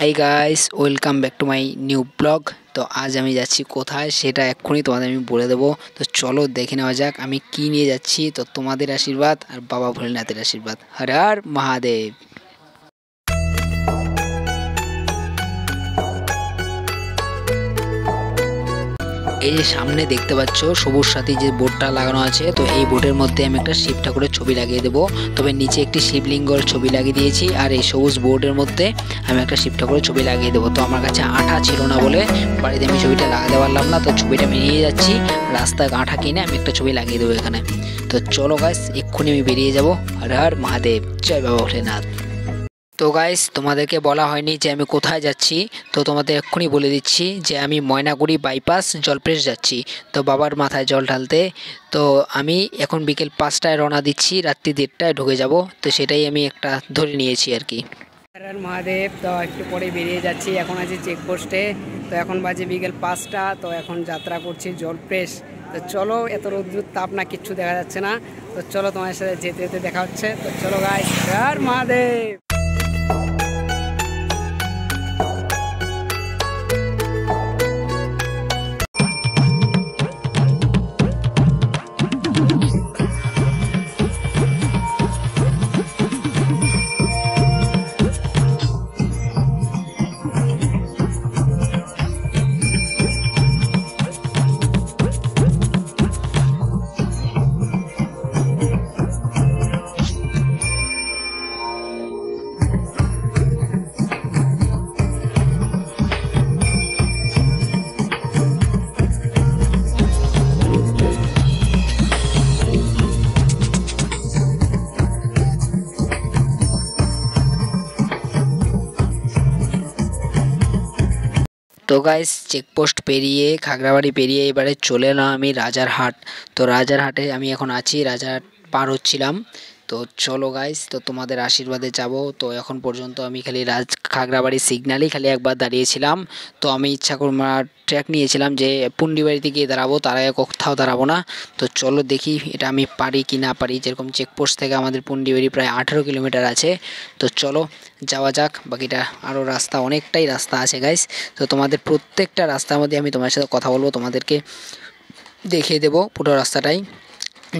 Hi guys, welcome back to my new blog. তো আজ আমি যাচ্ছি কোথায় সেটা এক্ষুনি তোমাদের আমি বলে দেবো। তো চলো দেখে নেওয়া যাক আমি কি নিয়ে যাচ্ছি। তো তোমাদের আশীর্বাদ আর বাবা ভোলেনাথের আশীর্বাদ। হর হর মহাদেব। এই যে সামনে দেখতে পাচ্ছ সবুজ সাথী যে বোর্ডটা লাগানো আছে, তো এই বোর্ডের মধ্যে আমি একটা শিব ঠাকুরের ছবি লাগিয়ে দেবো। তবে নিচে একটি শিবলিঙ্গর ছবি লাগিয়ে দিয়েছি, আর এই সবুজ বোর্ডের মধ্যে আমি একটা শিব ঠাকুরের ছবি লাগিয়ে দেবো। তো আমার কাছে আঠা ছিল না বলে বাড়িতে আমি ছবিটা লাগাতে পারলাম না, তো ছবিটা আমি নিয়ে যাচ্ছি রাস্তায়। আঠা কিনে আমি একটা ছবি লাগিয়ে দেবো এখানে। তো চলো গাইস, এক্ষুনি আমি বেরিয়ে যাবো। হর হর মহাদেব, জয় বাবা ভোলেনাথ। তো গাইস, তোমাদেরকে বলা হয়নি যে আমি কোথায় যাচ্ছি, তো তোমাদের এক্ষুনি বলে দিচ্ছি যে আমি ময়নাগুড়ি বাইপাস জলপ্রেস যাচ্ছি, তো বাবার মাথায় জল ঢালতে। তো আমি এখন বিকেল 5টায় রওনা দিচ্ছি, রাত্রি 1:30টায় ঢুকে যাব। তো সেটাই আমি একটা ধরে নিয়েছি আর কি। হর হর মহাদেব। তো একটু পরে বেরিয়ে যাচ্ছি, এখন আছি চেকপোস্টে। তো এখন বাজে বিকেল 5টা, তো এখন যাত্রা করছি জলপ্রেস। তো চলো, এত রোদ্র তাপ না, কিচ্ছু দেখা যাচ্ছে না। তো চলো, তোমার সাথে যেতে যেতে দেখা হচ্ছে। তো চলো গাইস, হর হর মহাদেব। তো গাইস, চেকপোস্ট পেরিয়ে খাগড়াবাড়ি পেরিয়ে এবারে চলে এলাম আমি রাজারহাট। তো রাজারহাটে আমি এখন আছি, রাজারহাট পার হচ্ছিলাম। তো চলো গাইস, তো তোমাদের আশীর্বাদে যাব। তো এখন পর্যন্ত আমি খালি খাগড়াবাড়ি সিগন্যালেই খালি একবার দাঁড়িয়েছিলাম। তো আমি ইচ্ছা করে ট্র্যাক নিয়েছিলাম যে পুন্ডিবাড়িতে গিয়ে দাঁড়াবো, তার আগে কোথাও দাঁড়াবো না। তো চলো দেখি এটা আমি পারি কি না পারি। যেরকম চেকপোস্ট থেকে আমাদের পুন্ডিবাড়ি প্রায় 18 কিলোমিটার আছে। তো চলো যাওয়া যাক, বাকিটা আরও রাস্তা, অনেকটাই রাস্তা আছে গাইস। তো তোমাদের প্রত্যেকটা রাস্তার মধ্যে আমি তোমার সাথে কথা বলবো, তোমাদেরকে দেখিয়ে দেবো পুরো রাস্তাটাই,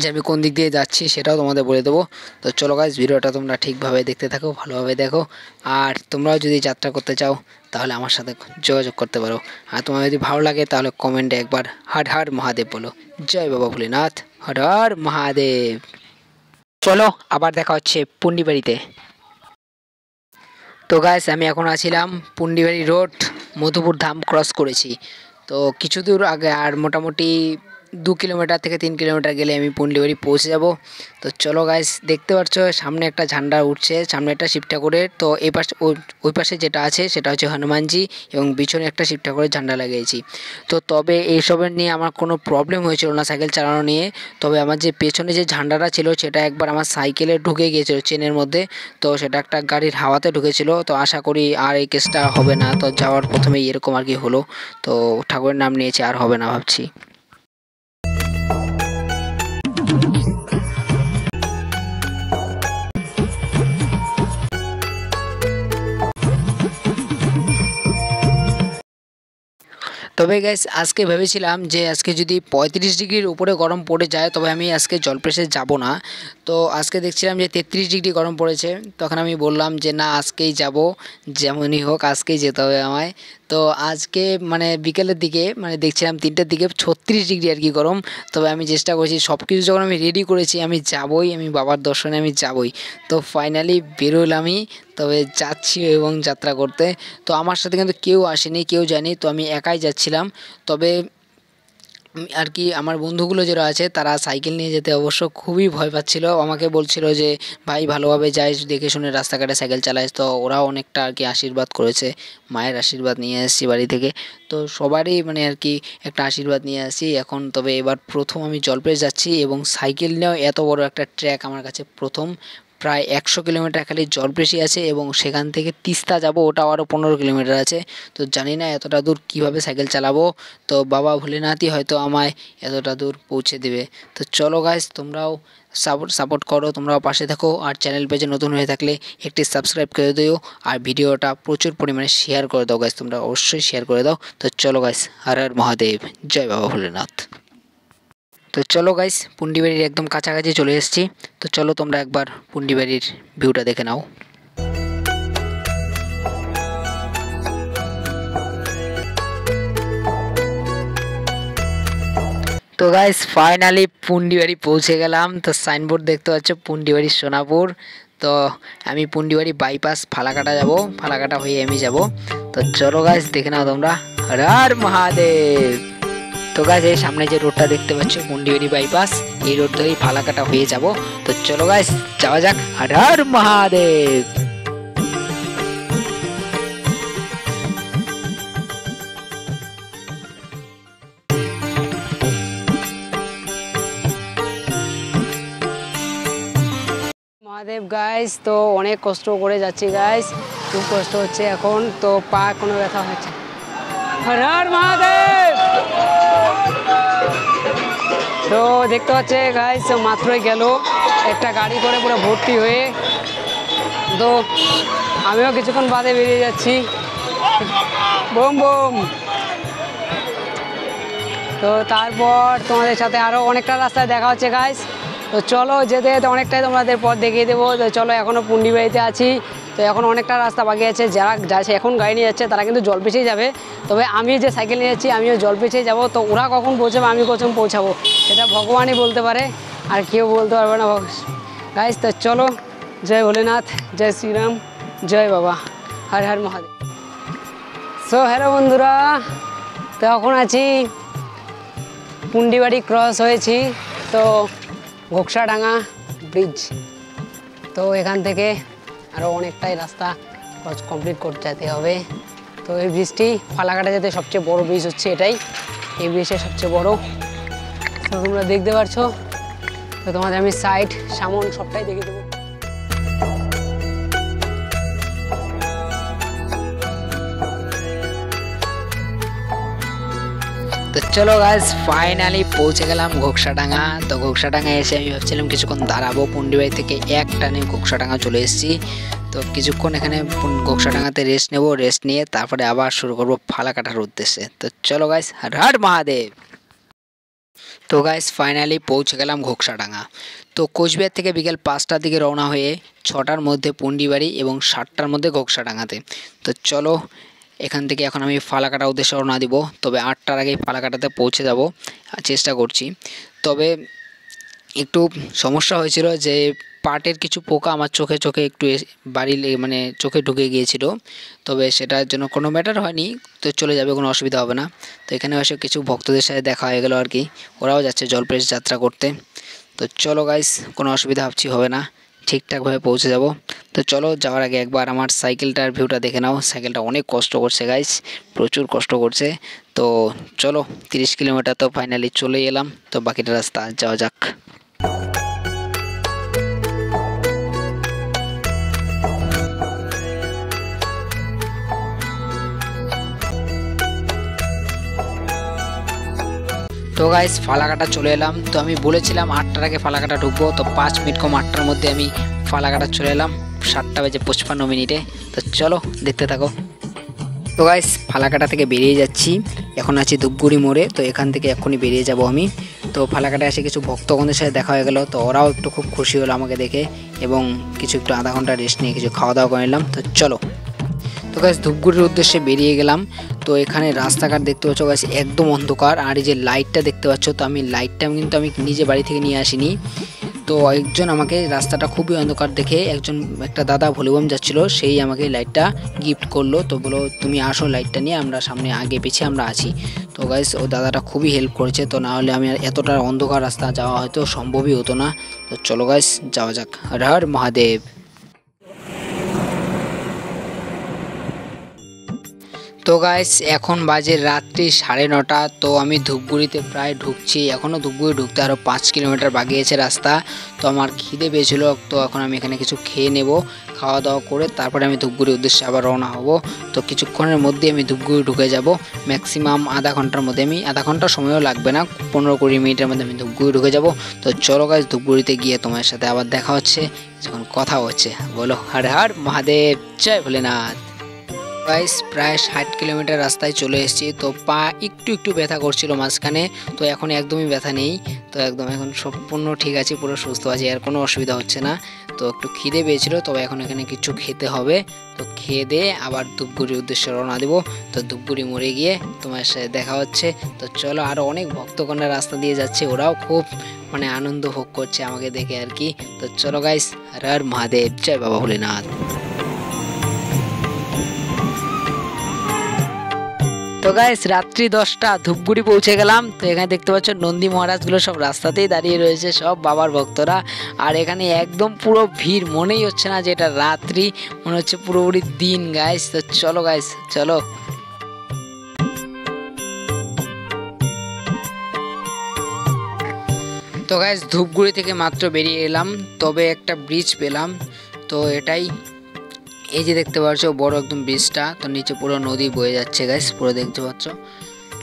যে আমি কোন দিক দিয়ে যাচ্ছি সেটাও তোমাদের বলে দেবো। তো চলো গাইস, ভিডিওটা তোমরা ঠিকভাবে দেখতে থাকো, ভালোভাবে দেখো। আর তোমরাও যদি যাত্রা করতে চাও তাহলে আমার সাথে যোগাযোগ করতে পারো। আর তোমার যদি ভালো লাগে তাহলে কমেন্টে একবার হর হর মহাদেব বলো। জয় বাবা ভোলেনাথ, হর হর মহাদেব। চলো আবার দেখা হচ্ছে পুন্ডিবাড়িতে। তো গাইস, আমি এখন আছিলাম পুন্ডিবাড়ি রোড, মধুপুর ধাম ক্রস করেছি। তো কিছু দূর আগে, আর মোটামুটি 2 কিলোমিটার থেকে 3 কিলোমিটার গেলে আমি পুন্ডিবাড়ি পৌঁছে যাব। তো চলো গাইস, দেখতে পাচ্ছ সামনে একটা ঝান্ডা উঠছে, সামনে একটা শিব ঠাকুরের। তো এই পাশে ওই পাশে যেটা আছে সেটা হচ্ছে হনুমানজি, এবং পিছনে একটা শিব ঠাকুরের ঝান্ডা লাগিয়েছি। তো তবে এইসবের নিয়ে আমার কোনো প্রবলেম হয়েছিল না সাইকেল চালানো নিয়ে। তবে আমার যে পেছনে যে ঝান্ডাটা ছিল সেটা একবার আমার সাইকেলে ঢুকে গিয়েছিল চেনের মধ্যে। তো সেটা একটা গাড়ির হাওয়াতে ঢুকেছিল। তো আশা করি আর এই কেসটা হবে না। তো যাওয়ার প্রথমেই এরকম আর কি হলো। তো ঠাকুরের নাম নিয়েছি, আর হবে না ভাবছি। তবে গাইস, আজকে ভেবেছিলাম যে আজকে যদি 35 ডিগ্রির উপরে গরম পড়ে যায় তবে আমি আজকে জলপ্রেসে যাব না। তো আজকে দেখছিলাম যে 33 ডিগ্রি গরম পড়েছে। তখন আমি বললাম যে না, আজকেই যাব, যেমনই হোক আজকেই যেতে হবে আমায়। তো আজকে মানে বিকেলের দিকে, মানে দেখছিলাম 3টের দিকে 36 ডিগ্রি আর কি গরম। তবে আমি চেষ্টা করছি, সব কিছু যখন আমি রেডি করেছি আমি যাবই, আমি বাবার দর্শনে আমি যাবই। তো ফাইনালি বেরোলামই, তবে যাচ্ছি এবং যাত্রা করতে। তো আমার সাথে কিন্তু কেউ আসেনি, কেউ যায়নি, তো আমি একাই যাচ্ছিলাম। তবে আর কি আমার বন্ধুগুলো যারা আছে তারা সাইকেল নিয়ে যেতে অবশ্য খুবই ভয় পাচ্ছিল, আমাকে বলছিল যে ভাই ভালোভাবে যাইস, দেখে শুনে রাস্তাঘাটে সাইকেল চালাইস। তো ওরাও অনেকটা আর কি আশীর্বাদ করেছে, মায়ের আশীর্বাদ নিয়ে এসেছি বাড়ি থেকে। তো সবারই মানে আর কি একটা আশীর্বাদ নিয়ে আসি এখন। তবে এবার প্রথম আমি জলপ্রেস যাচ্ছি, এবং সাইকেল নিয়েও এত বড় একটা ট্র্যাক আমার কাছে প্রথম। প্রায় 100 কিলোমিটার খালি জলপেশি আছে এবং সেখান থেকে তিস্তা যাব, ওটাও আরও 15 কিলোমিটার আছে। তো জানি না এতটা দূর কিভাবে সাইকেল চালাবো, তো বাবা ভোলেনাথই হয়তো আমায় এতটা দূর পৌঁছে দেবে। তো চলো গাইস, তোমরাও সাপোর্ট করো, তোমরাও পাশে থাকো, আর চ্যানেল পেজে নতুন হয়ে থাকলে একটি সাবস্ক্রাইব করে দিও, আর ভিডিওটা প্রচুর পরিমাণে শেয়ার করে দাও গাইস, তোমরা অবশ্যই শেয়ার করে দাও। তো চলো গাইস, হর হর মহাদেব, জয় বাবা ভোলেনাথ। তো চলো গাইস, পুন্ডিবাড়ির একদম কাছাকাছি চলে এসেছি। তো চলো তোমরা একবার পুন্ডিবাড়ির ভিউটা দেখে নাও। তো গাইস ফাইনালি পুন্ডিবাড়ি পৌঁছে গেলাম। তো সাইনবোর্ড দেখতে পাচ্ছ পুন্ডিবাড়ি সোনাপুর। তো আমি পুন্ডিবাড়ি বাইপাস ফালাকাটা যাব, ফালাকাটা হয়ে আমি যাব। তো চলো গাইস দেখে নাও তোমরা, হর হর মহাদেব। তো গাইস এই সামনে যে রোডটা দেখতে পাচ্ছ পুন্ডিবাড়ি বাইপাস, এই রোড ধরেই ফালাকাটা হয়ে যাব। তো চলো গাইস যাওয়া যাক, হর হর মহাদেব। মহাদেব গাইস, তো অনেক কষ্ট করে যাচ্ছি গাইস, খুব কষ্ট হচ্ছে এখন, তো পা কোনো ব্যথা হচ্ছে। হর হর মহাদেব। তো দেখতে পাচ্ছে গাইস মাত্রই গেল একটা গাড়ি করে পুরো ভর্তি হয়ে। তো আমিও কিছুক্ষণ বাদে বেরিয়ে যাচ্ছি, বোম বোম। তো তারপর তোমাদের সাথে আরও অনেকটা রাস্তায় দেখা হচ্ছে গাইস। তো চলো যেতে যেতে অনেকটাই তোমাদের পথ দেখিয়ে দেবো। তো চলো এখনও পুন্ডিবাড়িতে আছি, তো এখন অনেকটা রাস্তা বাকি আছে। যারা যাচ্ছে এখন গাড়ি নিয়ে যাচ্ছে তারা কিন্তু জলপেশেই যাবে, তবে আমি যে সাইকেল নিয়ে যাচ্ছি আমিও জলপেশেই যাব। তো ওরা কখন পৌঁছাবে আমি কখন পৌঁছাবো সেটা ভগবানই বলতে পারে, আর কেউ বলতে পারবে না গাইস। তো চলো, জয় ভোলেনাথ, জয় শ্রীরাম, জয় বাবা, হর হর মহাদেব। সো হ্যালো বন্ধুরা, তো এখন আছি পুন্ডিবাড়ি ক্রস হয়েছি, তো ঘোকসাডাঙ্গা ব্রিজ। তো এখান থেকে আরও অনেকটাই রাস্তা ক্রস কমপ্লিট করতে যেতে হবে। তো এই ব্রিজটি ফালাকাটা যেতে সবচেয়ে বড় ব্রিজ হচ্ছে এটাই, এই ব্রিজটা সবচেয়ে বড়। তো তোমরা দেখতে পাচ্ছ, তো তোমাদের আমি সাইড সামন সবটাই দেখে দেবো। তো চলো গাইস ফাইনালি পৌঁছে গেলাম ঘোকসাডাঙ্গা। তো ঘোকসাডাঙ্গা এসে আমি ভাবছিলাম কিছুক্ষণ দাঁড়াবো, পুন্ডিবাড়ি থেকে এক টানে ঘোকসাডাঙ্গা চলে এসেছি। তো কিছুক্ষণ এখানে ঘোকসাডাঙ্গাতে রেস্ট নেব, রেস্ট নিয়ে তারপরে আবার শুরু করব ফালাকাটার উদ্দেশ্যে। তো চলো গাইস, হর হর মহাদেব। তো গাইস ফাইনালি পৌঁছে গেলাম ঘোকসাডাঙ্গা। তো কোচবিহার থেকে বিকেল 5টার দিকে রওনা হয়ে 6টার মধ্যে পুন্ডিবাড়ি এবং 7টার মধ্যে ঘোকসাডাঙ্গাতে। তো চলো এখান থেকে এখন আমি ফালাকাটা উদ্দেশ্যে রওনা দিব, তবে 8টার আগেই ফালাকাটাতে পৌঁছে যাব চেষ্টা করছি। তবে একটু সমস্যা হয়েছিল যে পাটের কিছু পোকা আমার চোখে একটু বাড়ি মানে চোখে ঢুকে গিয়েছিল, তবে সেটার জন্য কোনো ম্যাটার হয়নি, তো চলে যাবে, কোনো অসুবিধা হবে না। তো এখানে এসে কিছু ভক্তদের সাথে দেখা হয়ে গেল আর কি, ওরাও যাচ্ছে জলপেশ যাত্রা করতে। তো চলো গাইস, কোনো অসুবিধা ভাবছি হবে না, ঠিকঠাকভাবে পৌঁছে যাব। তো চলো যাওয়ার আগে একবার আমার সাইকেলটার ভিউটা দেখে নাও। সাইকেলটা অনেক কষ্ট করছে গাইস, প্রচুর কষ্ট করছে। তো চলো 30 কিলোমিটার তো ফাইনালি চলে এলাম, তো বাকিটা রাস্তা যাওয়া যাক। তো গাইস ফালাকাটা চলে এলাম। তো আমি বলেছিলাম 8টার আগে ফালাকাটা ঢুকবো, তো 5 মিনিট কম 8টার মধ্যে আমি ফালাকাটা চলে এলাম 7:55 তো চলো দেখতে থাকো। তো গাইস ফালাকাটা থেকে বেরিয়ে যাচ্ছি, এখন আছি ধূপগুড়ি মোড়ে। তো এখান থেকে এক্ষুনি বেরিয়ে যাব আমি। তো ফালাকাটায় এসে কিছু ভক্তগণদের সাথে দেখা হয়ে গেল, তো ওরাও একটু খুব খুশি হলো আমাকে দেখে, এবং একটু আধা ঘন্টা রেস্ট নিয়ে কিছু খাওয়া দাওয়া করে নিলাম। তো চলো, তো গাইস ধূপগুড়ির উদ্দেশ্যে বেরিয়ে গেলাম। তো এখানে রাস্তাঘাট দেখতে পাচ্ছ গাইস একদম অন্ধকার, আর এই যে লাইটটা দেখতে পাচ্ছ, তো আমি লাইটটা কিন্তু আমি নিজে বাড়ি থেকে নিয়ে আসিনি। তো একজন আমাকে রাস্তাটা খুবই অন্ধকার দেখে একটা দাদা ভলিবম যাচ্ছিল, সেই আমাকে লাইটটা গিফট করলো। তো বলো তুমি আসো লাইটটা নিয়ে, আমরা সামনে আগে পিছিয়ে আমরা আছি। তো গাইস ও দাদাটা খুবই হেল্প করেছে, তো না হলে আমি এতটা অন্ধকার রাস্তা যাওয়া হয়তো সম্ভবই হতো না। তো চলো গাইস যাওয়া যাক, হর হর মহাদেব। তো গাইস এখন বাজে রাত্রি 9:30। তো আমি ধূপগুড়িতে প্রায় ঢুকছি, এখনও ধূপগুড়ি ঢুকতে আরও 5 কিলোমিটার বাকি আছে রাস্তা। তো আমার খিদে পেয়েছিল, তো এখন আমি এখানে কিছু খেয়ে নেব, খাওয়া দাওয়া করে তারপরে আমি ধূপগুড়ির উদ্দেশ্যে আবার রওনা হব। তো কিছুক্ষণের মধ্যে আমি ধূপগুড়ি ঢুকে যাব, ম্যাক্সিমাম আধা ঘন্টার মধ্যে, আমি আধা ঘন্টা সময়ও লাগবে না, 15-20 মিনিটের মধ্যে আমি ধূপগুড়ি ঢুকে যাব। তো চলো গাইস, ধূপগুড়িতে গিয়ে তোমার সাথে আবার দেখা হচ্ছে, যখন কথা হচ্ছে। বলো হর হর মহাদেব, জয় ভোলেনাথ। গাইস প্রায় 60 কিলোমিটার রাস্তায় চলে এসেছি। তো পা একটু একটু ব্যথা করছিল মাঝখানে, তো এখন একদমই ব্যথা নেই। তো একদম এখন সম্পূর্ণ ঠিক আছে, পুরো সুস্থ আছি, আর কোনো অসুবিধা হচ্ছে না। তো একটু খিদে পেয়েছিল, তবে এখন এখানে কিছু খেতে হবে। তো খেয়ে দিয়ে আবার ধূপগুড়ির উদ্দেশ্যে রওনা দেবো। তো ধূপগুড়ি মোড়ে গিয়ে তোমার সাথে দেখা হচ্ছে। তো চলো, আরও অনেক ভক্তগণরা রাস্তা দিয়ে যাচ্ছে, ওরাও খুব আনন্দ ভোগ করছে আমাকে দেখে আর কি। তো চলো গাইস, হর হর মহাদেব, জয় বাবা ভোলেনাথ। তো গাইস রাত্রি 10টা, ধূপগুড়ি পৌঁছে গেলাম। তো এখানে দেখতে পাচ্ছ নন্দী মহারাজগুলো সব রাস্তাতেই দাঁড়িয়ে রয়েছে, সব বাবার ভক্তরা। আর এখানে একদম পুরো ভিড়, মনেই হচ্ছে না যে এটা রাত্রি, মনে হচ্ছে পুরোপুরি দিন গাইস। তো চলো গাইস, চলো। তো গাইস ধূপগুড়ি থেকে মাত্র বেরিয়ে এলাম, তবে একটা ব্রিজ পেলাম। তো এটাই, এই যে দেখতে পাচ্ছ বড় একদম ব্রিজটা, তো নিচে পুরো নদী বয়ে যাচ্ছে গাইস, পুরো দেখতে পাচ্ছ।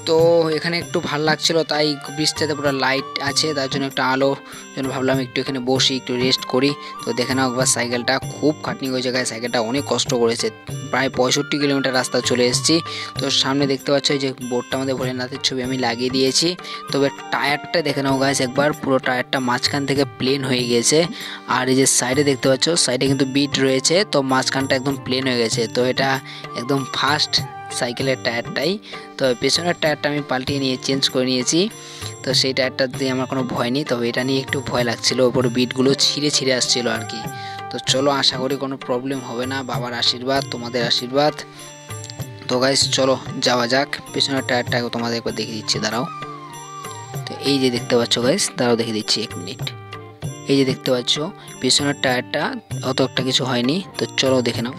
তো এখানে একটু ভালো লাগছিল, তাই ব্রিজটাতে পুরো লাইট আছে, তার জন্য একটা আলো জন্য ভাবলাম একটু এখানে বসি, একটু রেস্ট করি। তো দেখে নাও একবার সাইকেলটা, খুব খাটনি হয়ে জায়গায় সাইকেলটা অনেক কষ্ট করেছে, প্রায় 65 কিলোমিটার রাস্তা চলে এসেছি। তো সামনে দেখতে পাচ্ছ যে বোর্ডটা আমাদের ভোলেনাথের ছবি আমি লাগিয়ে দিয়েছি। তবে টায়ারটা দেখে নাও গাইস একবার, পুরো টায়ারটা মাঝখান থেকে প্লেন হয়ে গেছে। আর এই যে সাইডে দেখতে পাচ্ছ, সাইডে কিন্তু বিট রয়েছে, তো মাঝখানটা একদম প্লেন হয়ে গেছে। তো এটা একদম ফার্স্ট সাইকেলের টায়ারটাই। তো পেছনের টায়ারটা আমি পাল্টিয়ে নিয়ে চেঞ্জ করে নিয়েছি। তো সেই টায়ারটা দিয়ে আমার কোনো ভয় নেই, তবে এটা নিয়ে একটু ভয় লাগছিল, ওপরে বিটগুলো ছিঁড়ে ছিঁড়ে আসছিলো আর কি। তো চলো, আশা করি কোনো প্রবলেম হবে না, বাবার আশীর্বাদ, তোমাদের আশীর্বাদ। তো গাইস চলো যাওয়া যাক। পেছনের টায়ারটাকে তোমাদের একবার দেখিয়ে দিচ্ছি, দাঁড়াও। তো এই যে দেখতে পাচ্ছ গাইস, দাঁড়াও দেখিয়ে দিচ্ছি 1 মিনিট। এই যে দেখতে পাচ্ছ পেছনের টায়ারটা অত একটা কিছু হয়নি। তো চলো দেখে নাও।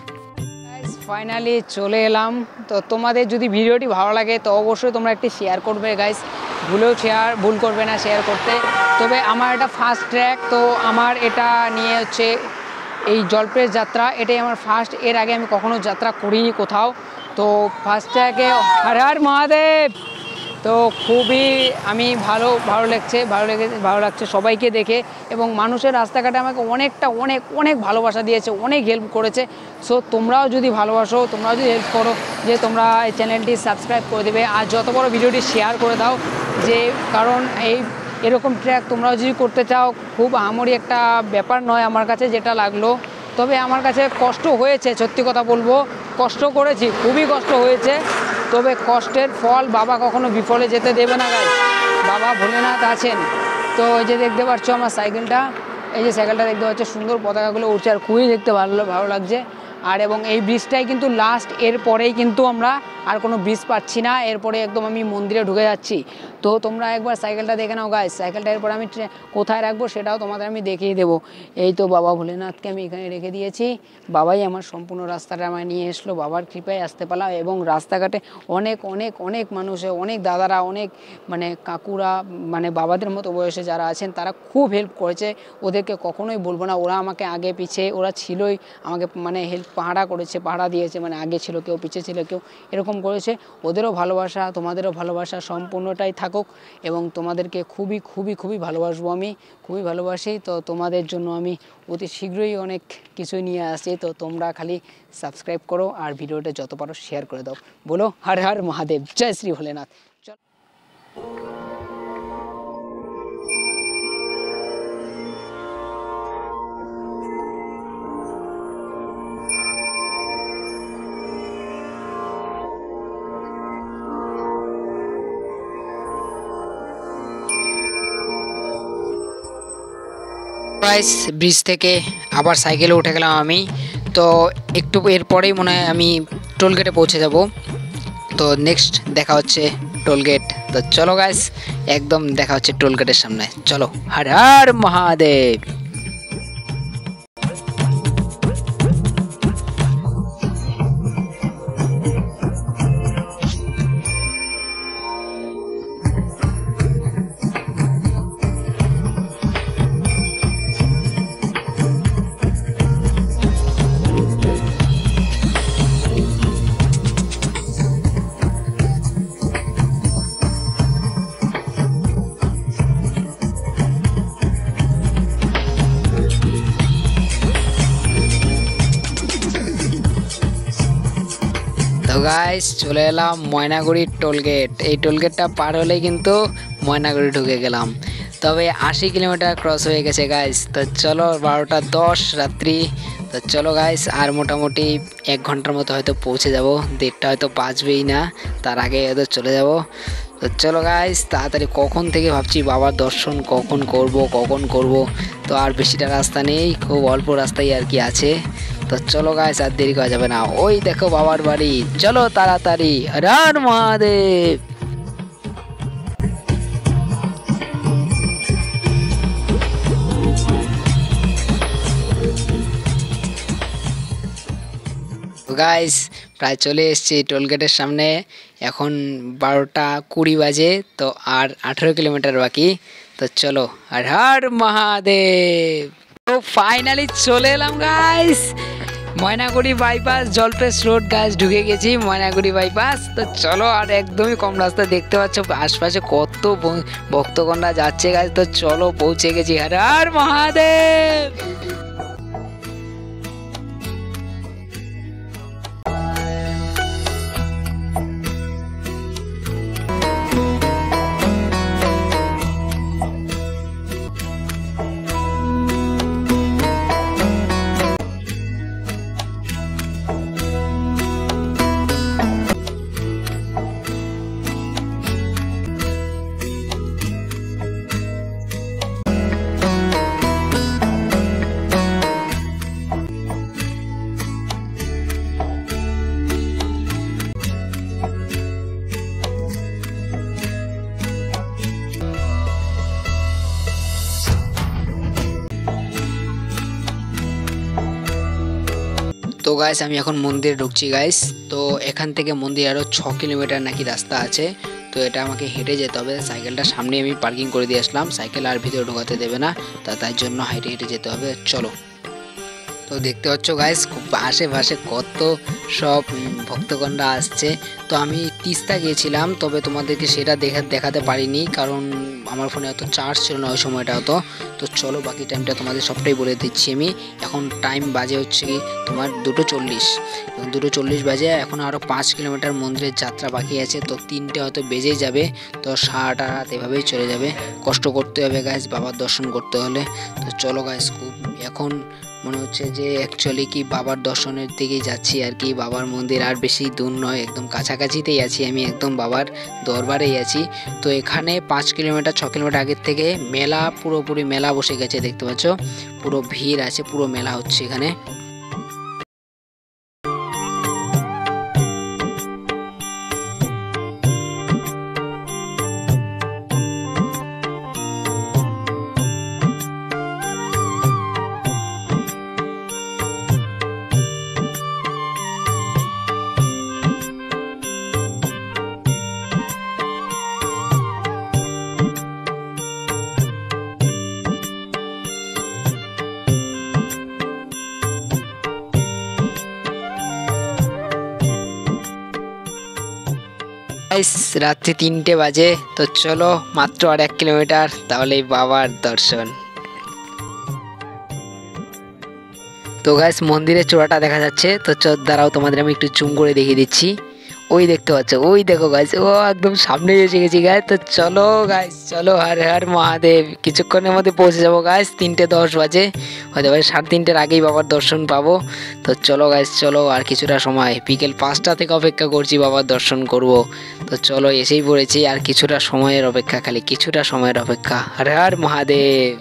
ফাইনালি চলে এলাম। তো তোমাদের যদি ভিডিওটি ভালো লাগে তো অবশ্যই তোমরা একটি শেয়ার করবে গাইস, ভুল করবে না শেয়ার করতে। তবে আমার এটা ফার্স্ট ট্র্যাক, তো আমার এটা নিয়ে হচ্ছে এই জলপ্রেস যাত্রা, এটাই আমার ফার্স্ট। এর আগে আমি কখনো যাত্রা করিনি কোথাও। তো ফার্স্ট ট্র্যাকে হর হর মহাদেব। তো খুবই আমি ভালো লাগছে সবাইকে দেখে, এবং মানুষের রাস্তাঘাটে আমাকে অনেক ভালোবাসা দিয়েছে, অনেক হেল্প করেছে। সো তোমরাও যদি ভালোবাসো, তোমরাও যদি হেল্প করো, যে তোমরা এই চ্যানেলটি সাবস্ক্রাইব করে দেবে, আর যত বড় ভিডিওটি শেয়ার করে দাও, যে কারণ এরকম ট্র্যাক তোমরাও যদি করতে চাও, খুব আহামরি একটা ব্যাপার নয় আমার কাছে যেটা লাগলো। তবে আমার কাছে কষ্ট হয়েছে, সত্যি কথা বলবো, কষ্ট করেছি, খুবই কষ্ট হয়েছে। তবে কষ্টের ফল বাবা কখনো বিফলে যেতে দেবে না গাইস, বাবা ভোলেনাথ আছেন। তো এই যে দেখতে পাচ্ছ আমার সাইকেলটা, এই যে সাইকেলটা দেখতে পাচ্ছ, সুন্দর পতাকাগুলো উঠছে, আর খুবই দেখতে ভালো লাগছে। আর এবং এই ব্রিজটাই কিন্তু লাস্ট, এরপরেই কিন্তু আমরা আর কোনো ব্রিজ পাচ্ছি না, এরপরে একদম আমি মন্দিরে ঢুকে যাচ্ছি। তো তোমরা একবার সাইকেলটা দেখে নাও গাইস, সাইকেলটা এরপরে আমি কোথায় রাখবো সেটাও তোমাদের আমি দেখিয়ে দেবো। এই তো বাবা ভোলেনাথকে আমি এখানে রেখে দিয়েছি, বাবাই আমার সম্পূর্ণ রাস্তাটা আমায় নিয়ে এসলো, বাবার কৃপায় আসতে পারলাম। এবং রাস্তাঘাটে অনেক মানুষে, অনেক দাদারা, অনেক কাকুরা, বাবাদের মতো বয়সে যারা আছেন, তারা খুব হেল্প করেছে, ওদেরকে কখনোই বলবো না। ওরা আমাকে আগে পিছে, ওরা ছিলই, আমাকে হেল্প পাহারা দিয়েছে, আগে ছিল কেউ, পিছে ছিল কেউ, এরকম করেছে। ওদেরও ভালোবাসা, তোমাদেরও ভালোবাসা সম্পূর্ণটাই থাকুক, এবং তোমাদেরকে খুবই ভালোবাসবো, আমি খুবই ভালোবাসি। তো তোমাদের জন্য আমি অতি শীঘ্রই অনেক কিছু নিয়ে আসছি। তো তোমরা খালি সাবস্ক্রাইব করো, আর ভিডিওটা যত পারো শেয়ার করে দাও। বলো হর হর মহাদেব, জয় শ্রী ভোলেনাথ। চল। ব্রিজ থেকে আবার সাইকেলে উঠে গেলাম আমি। তো একটু এরপরেই মনে হয় আমি টোলগেটে পৌঁছে যাব। তো নেক্সট দেখা হচ্ছে টোলগেট। তো চলো গাইস, একদম দেখা হচ্ছে টোলগেটের সামনে। চলো, হর হর মহাদেব। তো গাইস চলে এলাম ময়নাগুড়ির টোলগেট। এই টোলগেটটা পার হলেই কিন্তু ময়নাগুড়ি ঢুকে গেলাম। তবে 80 কিলোমিটার ক্রস হয়ে গেছে গাইস। তো চলো 12টা 10 রাত্রি। তো চলো গাইস আর মোটামুটি 1 ঘন্টার মতো হয়তো পৌঁছে যাব, 1:30 হয়তো বাজবেই না, তার আগে হয়তো চলে যাব। তো চলো গাইস তাড়াতাড়ি, কখন থেকে ভাবছি বাবার দর্শন কখন করব। তো আর বেশিটা রাস্তা নেই, খুব অল্প রাস্তাই আর কি আছে। তো চলো গাইস আর দেরি করা যাবে না, ওই দেখো বাবার বাড়ি, চলো তাড়াতাড়ি। হর হর মহাদেব। গাইস প্রায় চলে এসেছি টোলগেটের সামনে। এখন 12টা 20 বাজে। তো আর 18 কিলোমিটার বাকি। তো চলো, হর হর মহাদেব। তো ফাইনালি চলে এলাম guys Maynaguri bypass, Jalpesh road guys, ঢুকে গেছি ময়নাগুড়ি বাইপাস। তো চলো আর একদমই কম রাস্তা, দেখতে পাচ্ছ আশপাশে কত ভক্তগণরা যাচ্ছে গাইস। তো চলো পৌঁছে গেছি, হর হর মহাদেব। তো গাইস আমি এখন মন্দিরে ঢুকছি গাইস। তো এখান থেকে মন্দির আরও 6 কিলোমিটার নাকি রাস্তা আছে। তো এটা আমাকে হেঁটে যেতে হবে। সাইকেলটা সামনে আমি পার্কিং করে দিয়ে আসলাম, সাইকেল আর ভিতরে ঢোকাতে দেবে না, তাই জন্য হেঁটে হেঁটে যেতে হবে। চলো। তো দেখতে পাচ্ছ গাইস খুব আশেপাশে কত সব ভক্তগণরা আসছে। তো আমি তিস্তা গিয়েছিলাম, তবে তোমাদেরকে সেটা দেখাতে পারিনি, কারণ আমার ফোনে অত চার্জ ছিল না ওই সময়টা অত। তো চলো বাকি টাইমটা তোমাদের সবটাই বলে দিচ্ছি আমি। এখন টাইম বাজে হচ্ছে কি তোমার 2:40, এবং 2:40 বাজে। এখন আরও 5 কিলোমিটার মন্দিরের যাত্রা বাকি আছে। তো 3টে হয়তো বেজেই যাবে। তো সারাটা রাত এভাবেই চলে যাবে, কষ্ট করতে হবে গাইস বাবার দর্শন করতে হলে। তো চলো গাইস, খুব এখন মনে হচ্ছে যে অ্যাকচুয়ালি কি বাবার দর্শনের দিকেই যাচ্ছি আর কি। বাবার মন্দির আর বেশি দূর নয়, একদম কাছাকাছিতেই আছি আমি, একদম বাবার দরবারেই আছি। তো এখানে 5 কিলোমিটার 6 কিলোমিটার আগের থেকে মেলা, পুরোপুরি মেলা বসে গেছে, দেখতে পাচ্ছ পুরো ভিড় আছে, পুরো মেলা হচ্ছে এখানে। রাত্রি 3টে বাজে। তো চলো মাত্র আর 1 কিলোমিটার, তাহলেই বাবার দর্শন। তো গাইস মন্দিরের চূড়াটা দেখা যাচ্ছে। তো দাঁড়াও তোমাদের আমি একটু জুম করে দেখিয়ে দিচ্ছি। ওই দেখতে পাচ্ছ, ওই দেখো গাইস, ও একদম সামনে এসে গেছি গাইস। তো চলো গাইস, চলো হর হর মহাদেব। কিছুক্ষণের মধ্যে পৌঁছে যাবো গাইস, 3:10 বাজে, হতে পারে 3:30-এর আগেই বাবার দর্শন পাবো। তো চলো গাইস, চলো আর কিছুটা সময়, বিকেল 5টা থেকে অপেক্ষা করছি বাবার দর্শন করব। তো চলো এসেই পড়েছি, আর কিছুটা সময়ের অপেক্ষা, খালি কিছুটা সময়ের অপেক্ষা। হর হর মহাদেব।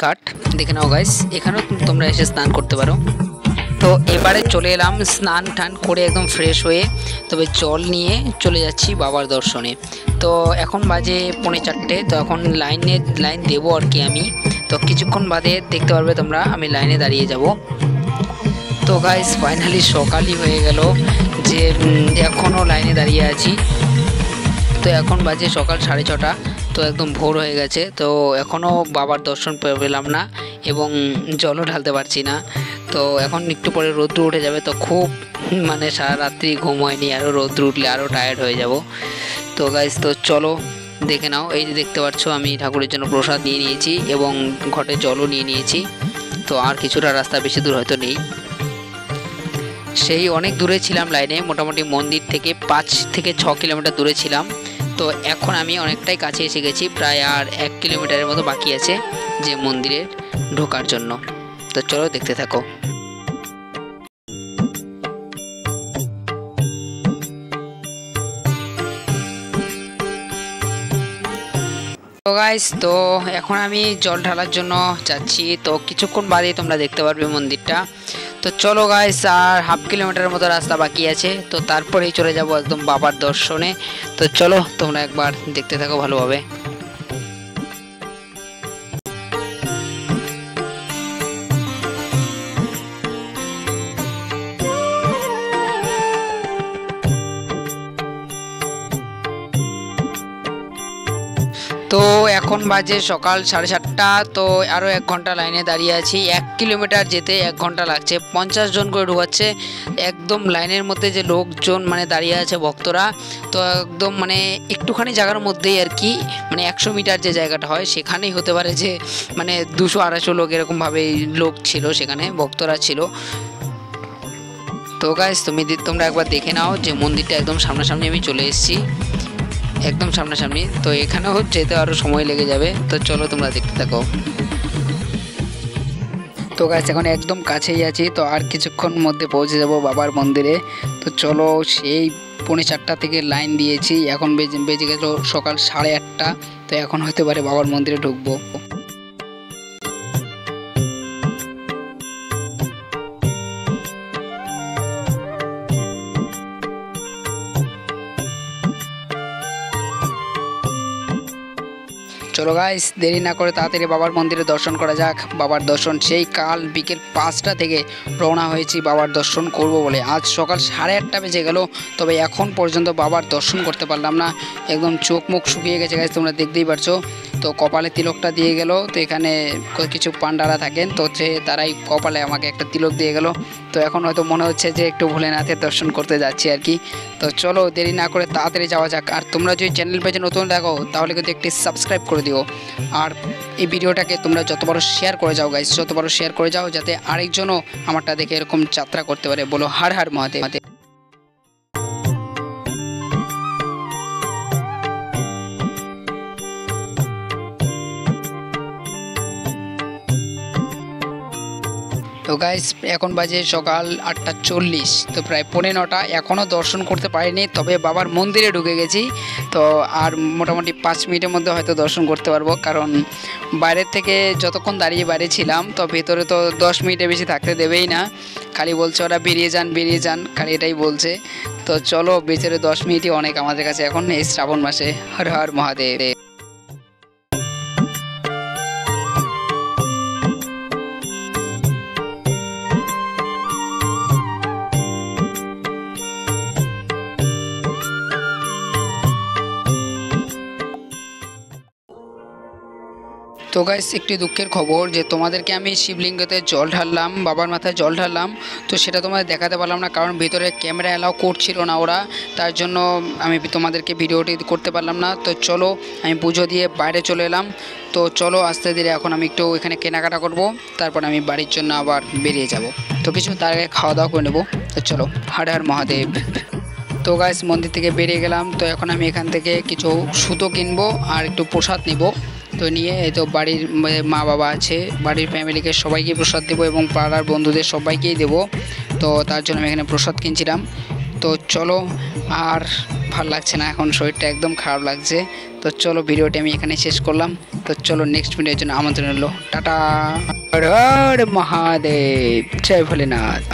ঘাট দেখে নাও গাইস, এখানেও তোমরা এসে স্নান করতে পারো। তো এবারে চলে এলাম স্নান টান করে একদম ফ্রেশ হয়ে, তবে জল নিয়ে চলে যাচ্ছি বাবার দর্শনে। তো এখন বাজে 3:45। তো এখন লাইন দেবো আর কি আমি। তো কিছুক্ষণ বাদে দেখতে পারবে তোমরা আমি লাইনে দাঁড়িয়ে যাব। তো তো গাইস ফাইনালি সকালই হয়ে গেল, যে এখনও লাইনে দাঁড়িয়ে আছি। তো এখন বাজে সকাল 6:30, তো একদম ভোর হয়ে গেছে। তো এখনও বাবার দর্শন পেলাম না এবং জলও ঢালতে পারছি না। তো এখন একটু পরে রৌদ্র উঠে যাবে, তো খুব মানে সারা রাত্রি ঘুম হয়নি, আরও রৌদ্র উঠলে আরও টায়ার্ড হয়ে যাব। তো গাইস তো চলো দেখে নাও, এই যে দেখতে পাচ্ছ আমি ঠাকুরের জন্য প্রসাদ নিয়ে নিয়েছি এবং ঘটে জলও নিয়ে নিয়েছি। তো আর কিছুটা রাস্তা, বেশি দূর হয়তো নেই। সেই অনেক দূরে ছিলাম লাইনে, মোটামুটি মন্দির থেকে 5 থেকে 6 কিলোমিটার দূরে ছিলাম। তো এখন আমি অনেকটাই কাছে এসে গেছি, প্রায় আর 1 কিলোমিটারের মতো বাকি আছে যে মন্দিরে ঢোকার জন্য। তো চলো দেখতে থাকো। তো গাইস তো এখন আমি জল ঢালার জন্য যাচ্ছি, তো কিছুক্ষণ বাদেই তোমরা দেখতে পারবে মন্দিরটা। তো চলো গাইস, আর 1/2 কিলোমিটারের মতো রাস্তা বাকি আছে, তো তারপরেই চলে যাব একদম বাবার দর্শনে। তো চলো তোমরা একবার দেখতে থাকো ভালোভাবে। তো এখন বাজে সকাল 7:30, তো আরও 1 ঘন্টা লাইনে দাঁড়িয়ে আছি। 1 কিলোমিটার যেতে 1 ঘন্টা লাগছে, 50 জন করে ঢুকাচ্ছে। একদম লাইনের মধ্যে যে লোকজন মানে দাঁড়িয়ে আছে ভক্তরা, তো একদম মানে একটুখানি জায়গার মধ্যেই আর কি, মানে 100 মিটার যে জায়গাটা হয় সেখানেই হতে পারে যে মানে 200-250 লোক এরকমভাবে লোক ছিল, সেখানে ভক্তরা ছিল। তো গাইস তোমরা একবার দেখে নাও যে মন্দিরটা একদম সামনাসামনি আমি চলে এসেছি, একদম সামনাসামনি। তো এখানেও যেতে আরও সময় লেগে যাবে, তো চলো তোমরা দেখতে থাকো। তো গাইস এখন একদম কাছেই আছি, তো আর কিছুক্ষণ মধ্যে পৌঁছে যাব বাবার মন্দিরে। তো চলো, সেই 4:45 থেকে লাইন দিয়েছি, এখন বেজে গেল সকাল 8:30। তো এখন হতে পারে বাবার মন্দিরে ঢুকবো। চলো গাইস, দেরি না করে তাড়াতাড়ি বাবার মন্দিরে দর্শন করা যাক। বাবার দর্শন সেই কাল বিকেল 5টা থেকে রওনা হয়েছি বাবার দর্শন করব বলে। আজ সকাল 8:30 বেজে গেল, তবে এখন পর্যন্ত বাবার দর্শন করতে পারলাম না। একদম চোখ মুখ শুকিয়ে গেছে গাইস, তোমরা দেখতেই পারছো। তো কপালে তিলকটা দিয়ে গেল, তো এখানে কিছু পান্ডারা থাকেন, তো তারাই কপালে আমাকে একটা তিলক দিয়ে গেল। তো এখন হয়তো মনে হচ্ছে যে একটু ভোলেনাথের দর্শন করতে যাচ্ছি আর কি। তো চলো দেরি না করে তাড়াতাড়ি যাওয়া যাক। আর তোমরা যদি চ্যানেল পেজে নতুন দেখো তাহলে কিন্তু একটি সাবস্ক্রাইব করে দিও, আর এই ভিডিওটাকে তোমরা যত বড় শেয়ার করে যাও গাইস, যত বড় শেয়ার করে যাও, যাতে আরেকজনও আমারটা দেখে এরকম যাত্রা করতে পারে। বলো হর হর মহাদেব। তো গাইস এখন বাজে সকাল 8:40, তো প্রায় 9:45। এখনও দর্শন করতে পারিনি, তবে বাবার মন্দিরে ঢুকে গেছি। তো আর মোটামুটি 5 মিনিটের মধ্যে হয়তো দর্শন করতে পারবো, কারণ বাইরের থেকে যতক্ষণ দাঁড়িয়ে বাইরে ছিলাম, তো ভেতরে তো 10 মিনিটের বেশি থাকতে দেবেই না, খালি বলছে ওরা বেরিয়ে যান, খালি এটাই বলছে। তো চলো, ভেতরে 10 মিনিটই অনেক আমাদের কাছে এখন এই শ্রাবণ মাসে। হর হর মহাদেব। তো গাইস একটি দুঃখের খবর, যে তোমাদেরকে আমি শিবলিঙ্গতে জল ঢাললাম, বাবার মাথায় জল ঢাললাম, তো সেটা তোমাদের দেখাতে পারলাম না, কারণ ভিতরে ক্যামেরা অ্যালাউ করছিল না ওরা, তার জন্য আমি তোমাদেরকে ভিডিওটি করতে পারলাম না। তো চলো আমি পুজো দিয়ে বাইরে চলে এলাম। তো চলো আস্তে ধীরে এখন আমি একটু এখানে কেনাকাটা করব, তারপর আমি বাড়ির জন্য আবার বেরিয়ে যাব। তো কিছু তার আগে খাওয়া দাওয়া করে নেব। তো চলো, হর হর মহাদেব। তো গাইস মন্দির থেকে বেরিয়ে গেলাম, তো এখন আমি এখান থেকে কিছু সুতো কিনবো আর একটু প্রসাদ নিব। তো নিয়ে এই তো বাড়ির মা বাবা আছে, বাড়ির ফ্যামিলিকে সবাইকে প্রসাদ দেবো এবং পাড়ার বন্ধুদের সবাইকেই দেবো। তো তার জন্য আমি এখানে প্রসাদ কিনছিলাম। তো চলো, আর ভাল লাগছে না এখন, শরীরটা একদম খারাপ লাগছে। তো চলো ভিডিওটি আমি এখানে শেষ করলাম। তো চলো নেক্সট ভিডিওর জন্য আমন্ত্রণ হলো, টাটা, হর হর মহাদেব, জয় ভোলেনাথ।